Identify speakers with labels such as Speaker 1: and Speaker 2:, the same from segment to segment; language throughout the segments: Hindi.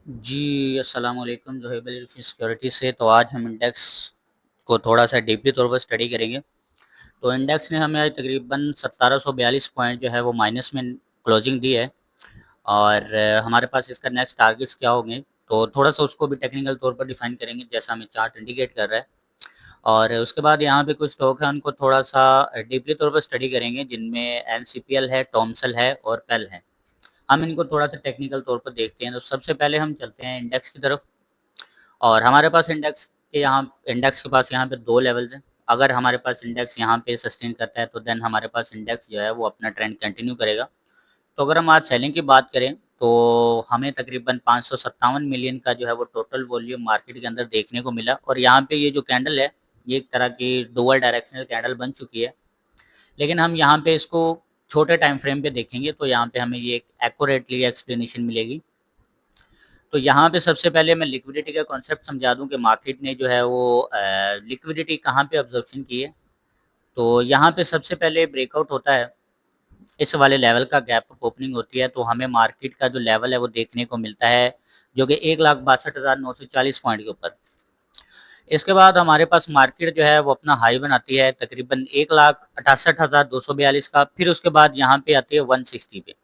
Speaker 1: जी, अस्सलाम वालेकुम ज़ोहैब अली सिक्योरिटी से। तो आज हम इंडेक्स को थोड़ा-सा डीपली तौर पर स्टडी करेंगे। तो इंडेक्स ने हमें आज तकरीबन 1742 पॉइंट जो है वो माइनस में क्लोजिंग दी है और हमारे पास इसका नेक्स्ट टारगेट्स क्या होंगे, तो थोड़ा-सा उसको भी टेक्निकल तौर पर डिफाइन करेंगे जैसा हमें चार्ट इंडिकेट कर रहा है। और उसके बाद यहाँ पे कुछ स्टॉक है उनको थोड़ा-सा डीपली तौर पर स्टडी करेंगे जिनमें एनसीपीएल है, टॉमसल है और पेल है। हम इनको थोड़ा-सा टेक्निकल तौर पर देखते हैं। तो सबसे पहले हम चलते हैं इंडेक्स की तरफ। और हमारे पास इंडेक्स के पास यहाँ पे 2 लेवल्स हैं। अगर हमारे पास इंडेक्स यहाँ पे सस्टेन करता है तो देन हमारे पास इंडेक्स जो है वो अपना ट्रेंड कंटिन्यू करेगा। तो अगर हम आज सेलिंग की बात करें तो हमें तकरीबन 557 मिलियन का जो है वो टोटल वॉल्यूम मार्केट के अंदर देखने को मिला और यहाँ पे ये जो कैंडल है, ये एक तरह की डुअल डायरेक्शनल कैंडल बन चुकी है। लेकिन हम यहाँ पे इसको छोटे टाइम फ्रेम पे देखेंगे तो यहाँ पे हमें ये एक एक्यूरेटली एक्सप्लेनेशन मिलेगी। तो यहाँ पे सबसे पहले मैं लिक्विडिटी का कॉन्सेप्ट समझा दूँ कि मार्केट ने जो है वो लिक्विडिटी कहाँ पे ऑब्जर्वेशन की है। तो यहाँ पे सबसे पहले ब्रेकआउट होता है, इस वाले लेवल का गैप अप ओपनिंग होती है, तो हमें मार्केट का जो लेवल है वो देखने को मिलता है, जो कि 1,62,940 पॉइंट के ऊपर। इसके बाद हमारे पास मार्केट जो है वो अपना हाई बनाती है तकरीबन 1,68,242 का, फिर उसके बाद यहाँ पे आती है 160 पे,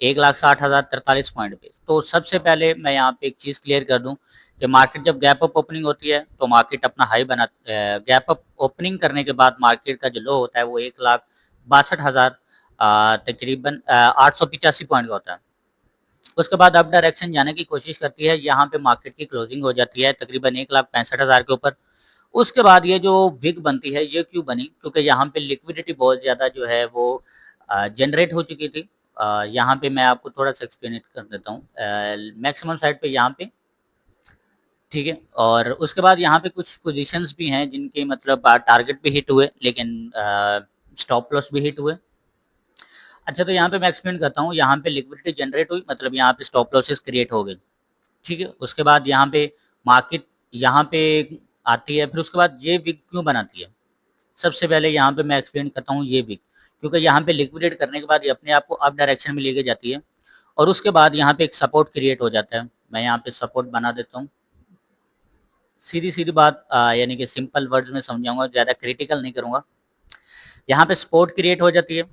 Speaker 1: 1,60,043 पॉइंट पे। तो सबसे पहले मैं यहाँ पे एक चीज़ क्लियर कर दूँ कि मार्केट जब गैप अप ओपनिंग होती है तो मार्केट अपना हाई गैप अप ओपनिंग करने के बाद मार्केट का जो लो होता है वो 1,62,000 तकरीबन 885 पॉइंट का होता है। उसके बाद अप डायरेक्शन जाने की कोशिश करती है, यहाँ पे मार्केट की क्लोजिंग हो जाती है तकरीबन 1,65,000 के ऊपर। उसके बाद ये जो विग बनती है ये क्यों बनी? क्योंकि यहाँ पे लिक्विडिटी बहुत ज़्यादा जो है वो जनरेट हो चुकी थी। यहाँ पे मैं आपको थोड़ा-सा एक्सप्लेनेट कर देता हूँ। मैक्सिमम साइड पे यहाँ पे, ठीक है? और उसके बाद यहाँ पे कुछ पोज़ीशंस भी हैं जिनके मतलब टारगेट भी हिट हुए लेकिन स्टॉप लॉस भी हिट हुए। अच्छा, तो यहाँ पे मैं एक्सप्लेन करता हूँ, यहाँ पे लिक्विडिटी जनरेट हुई मतलब यहाँ पे स्टॉप लॉसेस क्रिएट हो गए, ठीक है? उसके बाद यहाँ पे मार्केट यहाँ पे आती है, फिर उसके बाद ये विक क्यों बनाती है? सबसे पहले यहाँ पे मैं एक्सप्लेन करता हूँ ये विक, क्योंकि यहाँ पे लिक्विडेट करने के बाद ये अपने आप को अप डायरेक्शन में लेके जाती है और उसके बाद यहाँ पे एक सपोर्ट क्रिएट हो जाता है। मैं यहाँ पे सपोर्ट बना देता हूँ। सीधी-सीधी बात यानी कि सिंपल वर्ड्स में समझाऊँगा, ज़्यादा क्रिटिकल नहीं करूँगा। यहाँ पे सपोर्ट क्रिएट हो जाती है,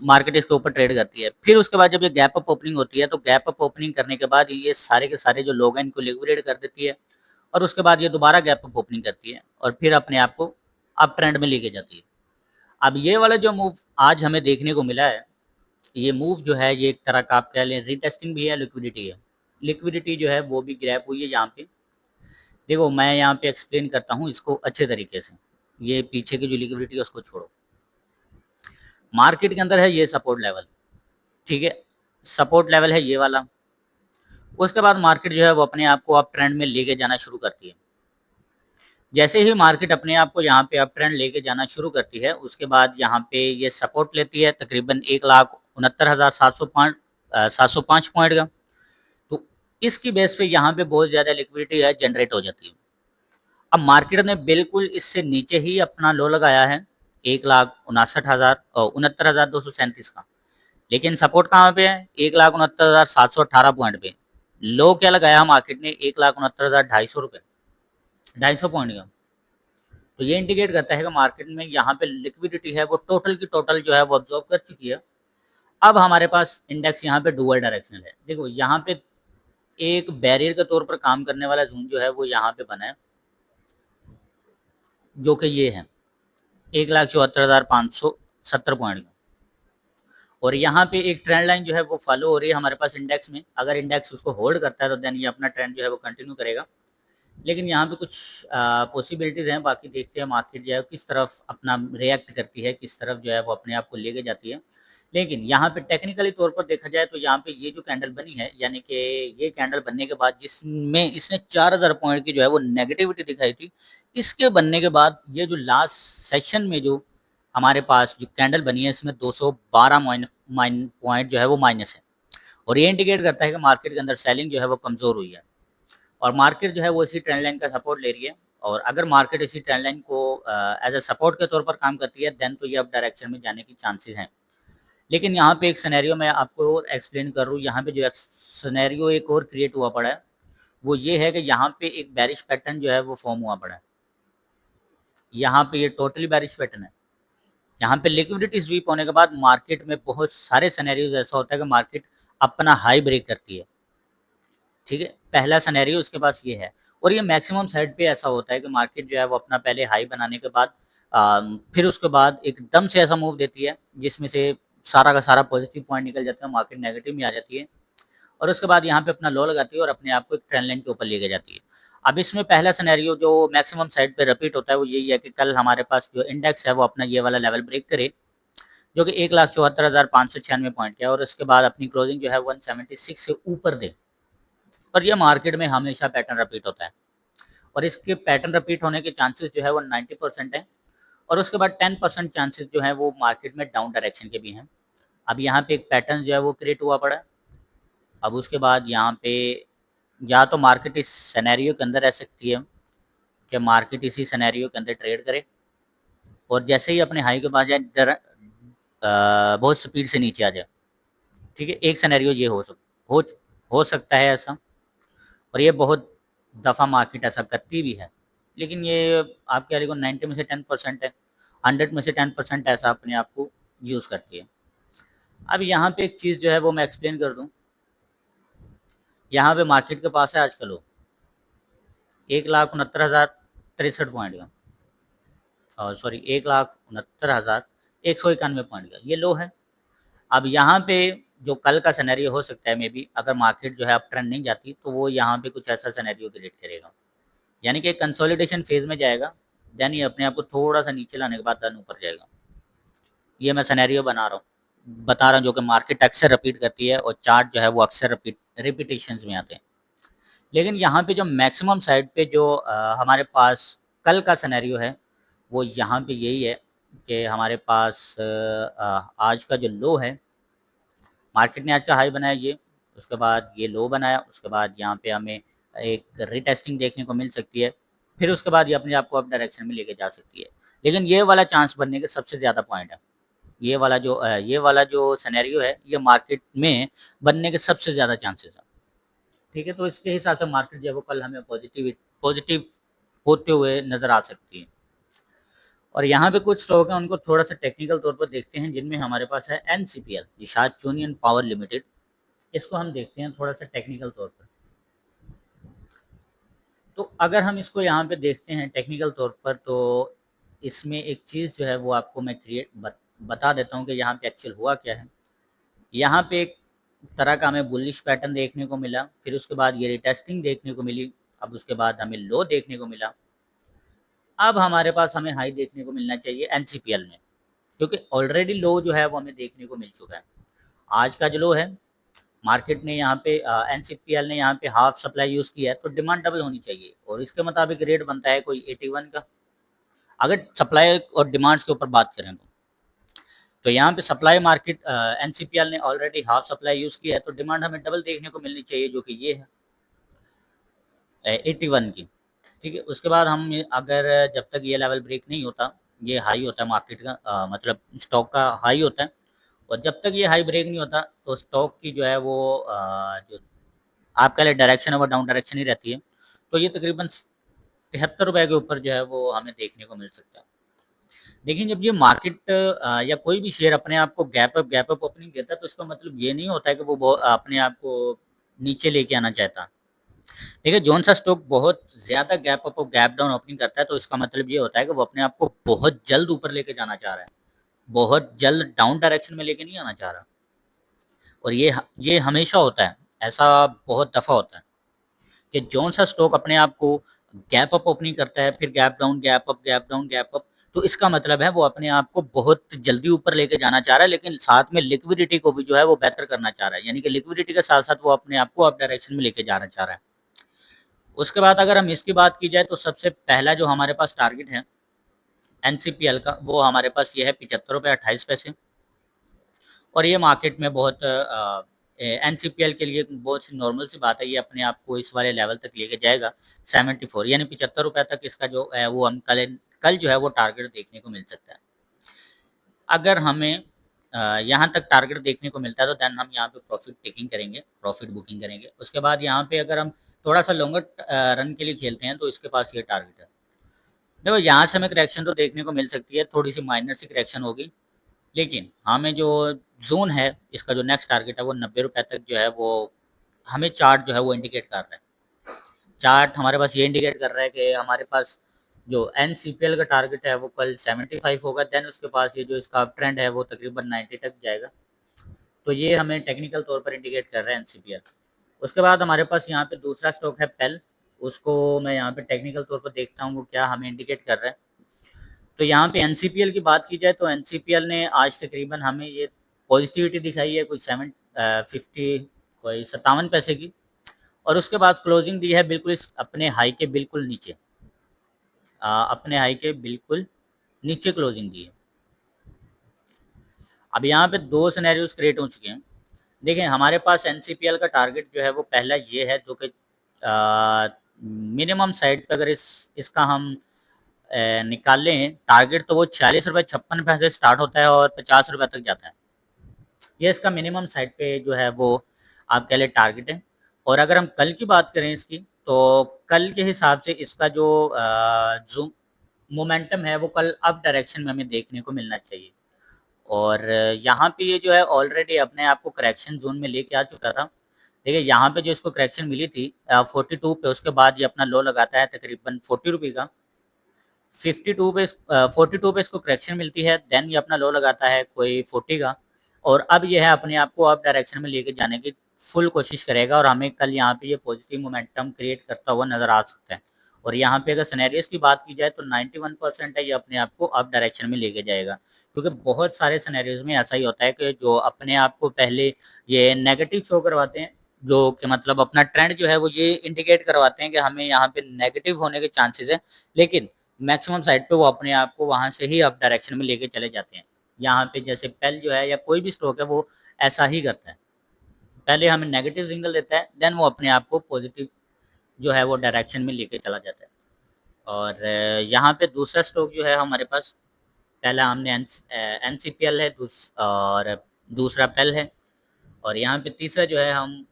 Speaker 1: मार्केट इसके ऊपर ट्रेड करती है। फिर उसके बाद जब ये गैप अप ओपनिंग होती है, तो गैप अप ओपनिंग करने के बाद ये सारे के सारे जो लोग हैं इनको लिक्विडेट कर देती है और उसके बाद ये दोबारा गैप अप ओपनिंग करती है और फिर अपने आप को अप ट्रेंड में लेके जाती है। अब ये वाला जो मूव आज हमें देखने को मिला है, ये मूव जो है ये एक तरह का आप कह लें रीटेस्टिंग भी है, लिक्विडिटी है। लिक्विडिटी जो है वो भी ग्रैब हुई है यहाँ पे। देखो मैं यहाँ पे एक्सप्लेन करता हूँ इसको अच्छे तरीके से। ये पीछे की जो लिक्विडिटी है उसको छोड़ो। मार्केट के अंदर है ये सपोर्ट लेवल, ठीक है? सपोर्ट लेवल है ये वाला। उसके बाद मार्केट जो है वो अपने आप को अप ट्रेंड में लेके जाना शुरू करती है। जैसे ही मार्केट अपने आप को यहाँ पे अप ट्रेंड लेके जाना शुरू करती है, उसके बाद यहाँ पे ये सपोर्ट लेती है तकरीबन 1,69,705 पॉइंट का। तो इसकी बेस पे यहाँ पे बहुत ज़्यादा लिक्विडिटी है जनरेट हो जाती है। अब मार्केट ने बिल्कुल इससे नीचे ही अपना लो लगाया है, 1,69,237 का। लेकिन सपोर्ट कहाँ पे है? 1,69,718 पॉइंट पे। लो क्या लगाया मार्केट ने? 1,69,250 रुपए, 250 पॉइंट का। तो ये इंडिकेट करता है कि मार्केट में यहाँ पे लिक्विडिटी है वो टोटल की टोटल जो है वो अब्सॉर्ब कर चुकी है। अब हमारे पास इंडेक्स यहाँ पे डुअल डायरेक्शनल है। देखो यहाँ पे एक बैरियर के तौर पर काम करने वाला जोन जो है वो यहाँ पे बना है, जो कि ये है 1,74,570 पॉइंट का। और यहाँ पे एक ट्रेंड लाइन जो है वो फॉलो हो रही है हमारे पास इंडेक्स में। अगर इंडेक्स उसको होल्ड करता है तो देन ये अपना ट्रेंड जो है वो कंटिन्यू करेगा। लेकिन यहाँ पे कुछ पॉसिबिलिटीज़ हैं, बाकी देखते हैं मार्केट जो है किस तरफ अपना रिएक्ट करती है, किस तरफ जो है वो अपने आप को लेके जाती है। लेकिन यहाँ पे टेक्निकली तौर पर देखा जाए तो यहाँ पे ये जो कैंडल बनी है, यानी कि ये कैंडल बनने के बाद जिसमें इसने 4,000 पॉइंट की जो है वो नेगेटिविटी दिखाई थी, इसके बनने के बाद ये जो लास्ट सेशन में जो हमारे पास जो कैंडल बनी है इसमें 212 पॉइंट जो है वो माइनस है और ये इंडिकेट करता है कि मार्केट के अंदर सेलिंग जो है वो कमज़ोर हुई है और मार्केट जो है वो इसी ट्रेंड लाइन का सपोर्ट ले रही है। और अगर मार्केट इसी ट्रेंड लाइन को एज अ सपोर्ट के तौर पर काम करती है देन तो ये अब डायरेक्शन में जाने की चांसेस हैं। लेकिन यहाँ पे एक सिनेरियो मैं आपको और एक्सप्लेन कर रहा हूँ, यहाँ पे जो सिनेरियो एक और क्रिएट हुआ पड़ा है, वो ये है कि यहाँ पे एक बेरिश पैटर्न जो है वो फॉर्म हुआ पड़ा है। यहाँ पे ये टोटली बेरिश पैटर्न है। यहाँ पे लिक्विडिटी स्वीप होने के बाद मार्केट में बहुत सारे सिनेरियोज ऐसा होता है कि मार्केट अपना हाई ब्रेक करती है। ठीक है, पहला सिनेरियो उसके पास ये है, और ये मैक्सिमम साइड पे ऐसा होता है कि मार्केट जो है वो अपना पहले हाई बनाने के बाद फिर उसके बाद एकदम से ऐसा मूव देती है जिसमें से सारा का सारा पॉजिटिव पॉइंट निकल जाता है, मार्केट नेगेटिव में आ जाती है, और उसके बाद यहाँ पे अपना लो लगाती है और अपने आप को एक ट्रेंड लाइन के ऊपर लेके जाती है। अब इसमें पहला सिनेरियो जो मैक्सिमम साइड पे रिपीट होता है वो यही है कि कल हमारे पास जो इंडेक्स है वो अपना ये वाला लेवल ब्रेक करे, जो कि 1,74,596 पॉइंट का है, और उसके बाद अपनी क्लोजिंग जो है 176 से ऊपर दे। और ये मार्केट में हमेशा पैटर्न रिपीट होता है, और इसके पैटर्न रिपीट होने के चांसेस जो है वो 90% है, और उसके बाद 10% चांसेस जो है वो मार्केट में डाउन डायरेक्शन के भी हैं। अब यहाँ पे एक पैटर्न जो है वो क्रिएट हुआ पड़ा है। अब उसके बाद यहाँ पे या तो मार्केट इस सिनेरियो के अंदर रह सकती है कि मार्केट इसी सिनेरियो के अंदर ट्रेड करे, और जैसे ही अपने हाई के पास जाए बहुत स्पीड से नीचे आ जाए। ठीक है, एक सिनेरियो ये हो हो सकता है ऐसा, और ये बहुत दफ़ा मार्केट ऐसा करती भी है, लेकिन ये आप कह रहे हो 90 में से 10% है, 100 में से 10% ऐसा अपने आप को यूज़ करती है। अब यहाँ पे एक चीज़ जो है वो मैं एक्सप्लेन कर दूँ। यहाँ पे मार्केट के पास है आजकल वो 1,69,063 पॉइंट का, और सॉरी 1,69,191 पॉइंट का ये लो है। अब यहाँ पे जो कल का सिनेरियो हो सकता है, मे बी अगर मार्केट जो है अब ट्रेंड नहीं जाती तो वो यहाँ पे कुछ ऐसा सिनेरियो क्रिएट करेगा, यानी कि कंसोलिडेशन फेज में जाएगा, देन ये अपने आप को थोड़ा सा नीचे लाने के बाद देन ऊपर जाएगा। ये मैं सिनेरियो बता रहा हूँ जो कि मार्केट अक्सर रिपीट करती है, और चार्ट जो है वो अक्सर रिपीटेशंस में आते हैं। लेकिन यहाँ पे जो मैक्सिमम साइड पे जो हमारे पास कल का सिनेरियो है वो यहाँ पे यही है कि हमारे पास आज का जो लो है, मार्केट ने आज का हाई बनाया ये, उसके बाद ये लो बनाया, उसके बाद यहाँ पे हमें एक रीटेस्टिंग देखने को मिल सकती है, फिर उसके बाद ये अपने आप को अप डायरेक्शन में लेके जा सकती है। लेकिन ये वाला चांस बनने के सबसे ज़्यादा पॉइंट है, ये वाला जो सिनेरियो है ये मार्केट में बनने के सबसे ज़्यादा चांसेस है। ठीक है, तो इसके हिसाब से मार्केट जो है वो कल हमें पॉजिटिव होते हुए नज़र आ सकती है। और यहाँ पे कुछ स्टॉक हैं उनको थोड़ा सा टेक्निकल तौर पर देखते हैं, जिनमें हमारे पास है NCPL, Nishad union power limited. इसको हम देखते हैं थोड़ा सा टेक्निकल तौर पर। तो अगर हम इसको यहाँ पे देखते हैं टेक्निकल तौर पर, तो इसमें एक चीज़ जो है वो आपको मैं बता देता हूँ कि यहाँ पे एक्चुअल हुआ क्या है। यहाँ पे एक तरह का हमें बुलिश पैटर्न देखने को मिला, फिर उसके बाद ये रिटेस्टिंग देखने को मिली, अब उसके बाद हमें लो देखने को मिला। अब हमारे पास हमें हाई देखने को मिलना चाहिए एनसीपीएल में, क्योंकि ऑलरेडी लो जो है वो हमें देखने को मिल चुका है। आज का जो लो है, मार्केट ने यहाँ पे एनसीपीएल ने यहाँ पे हाफ सप्लाई यूज़ किया है, तो डिमांड डबल होनी चाहिए, और इसके मुताबिक रेट बनता है कोई 81 का, अगर सप्लाई और डिमांड्स के ऊपर बात करें तो यहाँ पे सप्लाई मार्केट एनसीपीएल ने ऑलरेडी हाफ सप्लाई यूज़ किया है, तो डिमांड हमें डबल देखने को मिलनी चाहिए, जो कि ये है 81 की। ठीक है, उसके बाद हम अगर जब तक ये लेवल ब्रेक नहीं होता, ये हाई होता है मार्केट का, मतलब स्टॉक का हाई होता है, और जब तक ये हाई ब्रेक नहीं होता तो स्टॉक की जो है वो जो आपका लिए डायरेक्शन है वो डाउन डायरेक्शन ही रहती है। तो ये तकरीबन 73 रुपए के ऊपर जो है वो हमें देखने को मिल सकता है। लेकिन जब ये मार्केट या कोई भी शेयर अपने आप को गैप अप ओपनिंग देता है, तो इसका मतलब ये नहीं होता है कि वो अपने आप को नीचे लेके आना चाहता। देखिए, जौन सा स्टॉक बहुत ज़्यादा गैप अप और गैप डाउन ओपनिंग करता है, तो इसका मतलब ये होता है कि वो अपने आप को बहुत जल्द ऊपर लेके जाना चाह रहा है, बहुत जल्द डाउन डायरेक्शन में लेके नहीं आना चाह रहा। और ये हमेशा होता है, ऐसा बहुत दफ़ा होता है कि जौन सा स्टॉक अपने आप को गैप अप ओपनिंग करता है, फिर gap down, gap up, gap down, gap up, तो इसका मतलब है वो अपने आप को बहुत जल्दी ऊपर लेके जाना चाह रहा है, लेकिन साथ में लिक्विडिटी को भी जो है वो बेहतर करना चाह रहा है, यानी कि लिक्विडिटी के साथ-साथ वो अपने आप को अप डायरेक्शन में लेके जाना चाह रहा है। उसके बाद अगर हम इसकी बात की जाए, तो सबसे पहला जो हमारे पास टारगेट है एनसीपीएल का, वो हमारे पास ये है 75 रुपए 28 पैसे, और ये मार्केट में बहुत एनसीपीएल के लिए बहुत सी नॉर्मल सी बात है, ये अपने आप को इस वाले लेवल तक लेके जाएगा 74, यानी 75 रुपए तक इसका जो वो हम कल जो है वो टारगेट देखने को मिल सकता है। अगर हमें यहाँ तक टारगेट देखने को मिलता है तो देन हम यहाँ पे प्रॉफिट टेकिंग करेंगे, प्रॉफिट बुकिंग करेंगे। उसके बाद यहाँ पे अगर हम थोड़ा सा लॉन्गर रन के लिए खेलते हैं तो इसके पास ये टारगेट है। देखो यहाँ से हमें करेक्शन तो देखने को मिल सकती है, थोड़ी सी माइनर सी करेक्शन होगी, लेकिन हमें जो जोन है इसका जो नेक्स्ट टारगेट है वो 90 रुपए तक जो है वो हमें चार्ट जो है वो इंडिकेट कर रहा है। चार्ट हमारे पास ये इंडिकेट कर रहा है कि हमारे पास जो एनसीपीएल का टारगेट है वो कल 75 होगा, देन उसके पास ये जो इसका ट्रेंड है वो तकरीबन 90 तक जाएगा। तो ये हमें टेक्निकल तौर पर इंडिकेट कर रहा है एनसीपीएल। उसके बाद हमारे पास यहाँ पे दूसरा स्टॉक है पेल, उसको मैं यहाँ पे टेक्निकल तौर पर देखता हूँ वो क्या हमें इंडिकेट कर रहा है। तो यहाँ पे एनसीपीएल की बात की जाए तो एनसीपीएल ने आज तकरीबन हमें ये पॉजिटिविटी दिखाई है कोई 750 कोई 57 पैसे की, और उसके बाद क्लोजिंग दी है बिल्कुल अपने हाई के बिल्कुल नीचे, अपने हाई के बिल्कुल नीचे क्लोजिंग दी है। अब यहाँ पे दो सिनेरियोज क्रिएट हो चुके हैं। देखिए हमारे पास एनसीपीएल का टारगेट जो है वो पहला ये है जो कि मिनिमम साइड पे अगर इसका हम निकाल लें टारगेट तो वो 46 रुपये 56 पैसे स्टार्ट होता है और 50 रुपये तक जाता है। ये इसका मिनिमम साइड पे जो है वो आप कह लें टारगेट है। और अगर हम कल की बात करें इसकी तो कल के हिसाब से इसका जो जो मोमेंटम है वो कल अप डायरेक्शन में हमें देखने को मिलना चाहिए। और यहाँ पे ये जो है ऑलरेडी अपने आप को करेक्शन जोन में लेके आ चुका था। देखिए यहाँ पे जो इसको करेक्शन मिली थी 42 पे, उसके बाद ये अपना लो लगाता है तकरीबन 40 रुपये का। 52 पे 42 पे इसको करेक्शन मिलती है, देन ये अपना लो लगाता है कोई 40 का, और अब ये है अपने आप को अप डायरेक्शन में लेके जाने की फुल कोशिश करेगा और हमें कल यहाँ पे ये पॉजिटिव मोमेंटम क्रिएट करता हुआ नजर आ सकता है। और यहाँ पे अगर सिनेरियोज की बात की जाए तो 91% है ये अपने आप को अप डायरेक्शन में लेके जाएगा, क्योंकि बहुत सारे सिनेरियोज में ऐसा ही होता है कि जो अपने आप को पहले ये नेगेटिव शो करवाते हैं, जो कि मतलब अपना ट्रेंड जो है वो ये इंडिकेट करवाते हैं कि हमें यहाँ पे नेगेटिव होने के चांसेस है, लेकिन मैक्सिमम साइड पे वो अपने आप को वहां से ही अप डायरेक्शन में लेके चले जाते हैं। यहाँ पे जैसे पेल जो है या कोई भी स्टॉक है वो ऐसा ही करता है, पहले हमें नेगेटिव सिग्नल देता है, देन वो अपने आप को पॉजिटिव जो है वो डायरेक्शन में लेके चला जाता है। और यहाँ पे दूसरा स्टॉक जो है हमारे पास, पहला हमने एनसीपीएल है और दूसरा पेल है, और यहाँ पे तीसरा जो है हम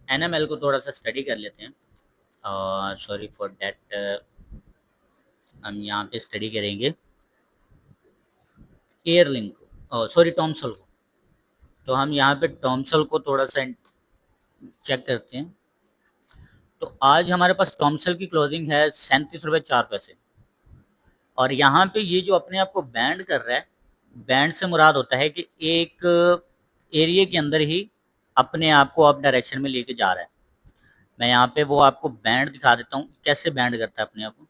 Speaker 1: एनएमएल को थोड़ा सा स्टडी कर लेते हैं। और सॉरी फॉर दैट, हम यहाँ पे स्टडी करेंगे एयरलिंक को, सॉरी टॉमसल को। तो हम यहाँ पे टॉमसल को थोड़ा सा चेक करते हैं। तो आज हमारे पास टॉमसल की क्लोजिंग है 37 रुपये 4 पैसे, और यहाँ पे ये जो अपने आप को बैंड कर रहा है, बैंड से मुराद होता है कि एक एरिया के अंदर ही अपने आप को अप डायरेक्शन में लेके जा रहा है। मैं यहाँ पे वो आपको बैंड दिखा देता हूँ कैसे बैंड करता है अपने आप को।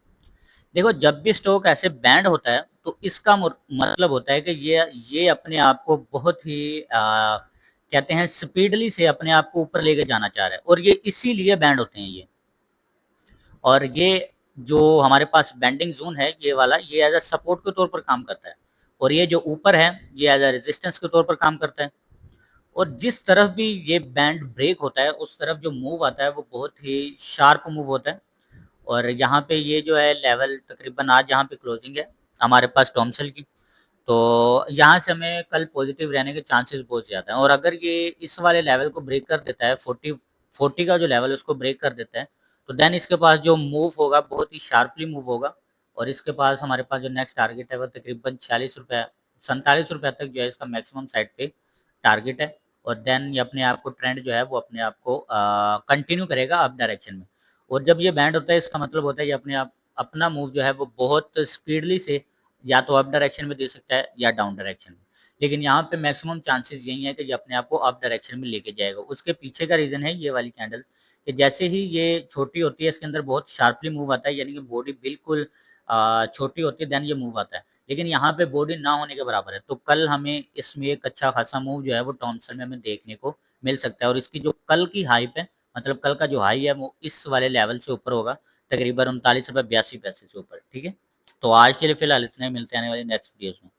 Speaker 1: देखो जब भी स्टॉक ऐसे बैंड होता है तो इसका मतलब होता है कि ये अपने आप को बहुत ही कहते हैं स्पीडली से अपने आप को ऊपर लेके जाना चाह रहा है, और ये इसीलिए बैंड होते हैं ये। और ये जो हमारे पास बेंडिंग जोन है ये वाला, ये एज अ सपोर्ट के तौर पर काम करता है, और ये जो ऊपर है ये एज अ रेजिस्टेंस के तौर पर काम करता है। और जिस तरफ भी ये बैंड ब्रेक होता है उस तरफ जो मूव आता है वो बहुत ही शार्प मूव होता है। और यहाँ पे ये जो है लेवल तकरीबन आज यहाँ पे क्लोजिंग है हमारे पास टॉमसल की, तो यहाँ से हमें कल पॉजिटिव रहने के चांसेस बहुत ज़्यादा हैं। और अगर ये इस वाले लेवल को ब्रेक कर देता है 40 का जो लेवल है उसको ब्रेक कर देता है, तो देन इसके पास जो मूव होगा बहुत ही शार्पली मूव होगा, और इसके पास हमारे पास जो नेक्स्ट टारगेट है वो तकरीबन 46 रुपये 47 रुपये तक जो है इसका मैक्सिमम साइड पे टारगेट है। और देन ये अपने आप को ट्रेंड जो है वो अपने आप को कंटिन्यू करेगा अप डायरेक्शन में। और जब ये बैंड होता है इसका मतलब होता है ये अपने आप अपना मूव जो है वो बहुत स्पीडली से या तो अप डायरेक्शन में दे सकता है या डाउन डायरेक्शन में, लेकिन यहाँ पे मैक्सिमम चांसेस यही है कि ये अपने आप को अप डायरेक्शन में लेके जाएगा। उसके पीछे का रीज़न है ये वाली कैंडल, कि जैसे ही ये छोटी होती है इसके अंदर बहुत शार्पली मूव आता है, यानी कि बॉडी बिल्कुल छोटी होती है देन ये मूव आता है, लेकिन यहाँ पे बॉडी ना होने के बराबर है। तो कल हमें इसमें एक अच्छा खासा मूव जो है वो टॉमसन में हमें देखने को मिल सकता है, और इसकी जो कल की हाइप है, मतलब कल का जो हाई है वो इस वाले लेवल से ऊपर होगा, तकरीबन 39 रुपये 82 पैसे से ऊपर। ठीक है, तो आज के लिए फिलहाल इतने, मिलते हैं आने वाली नेक्स्ट वीडियोस में।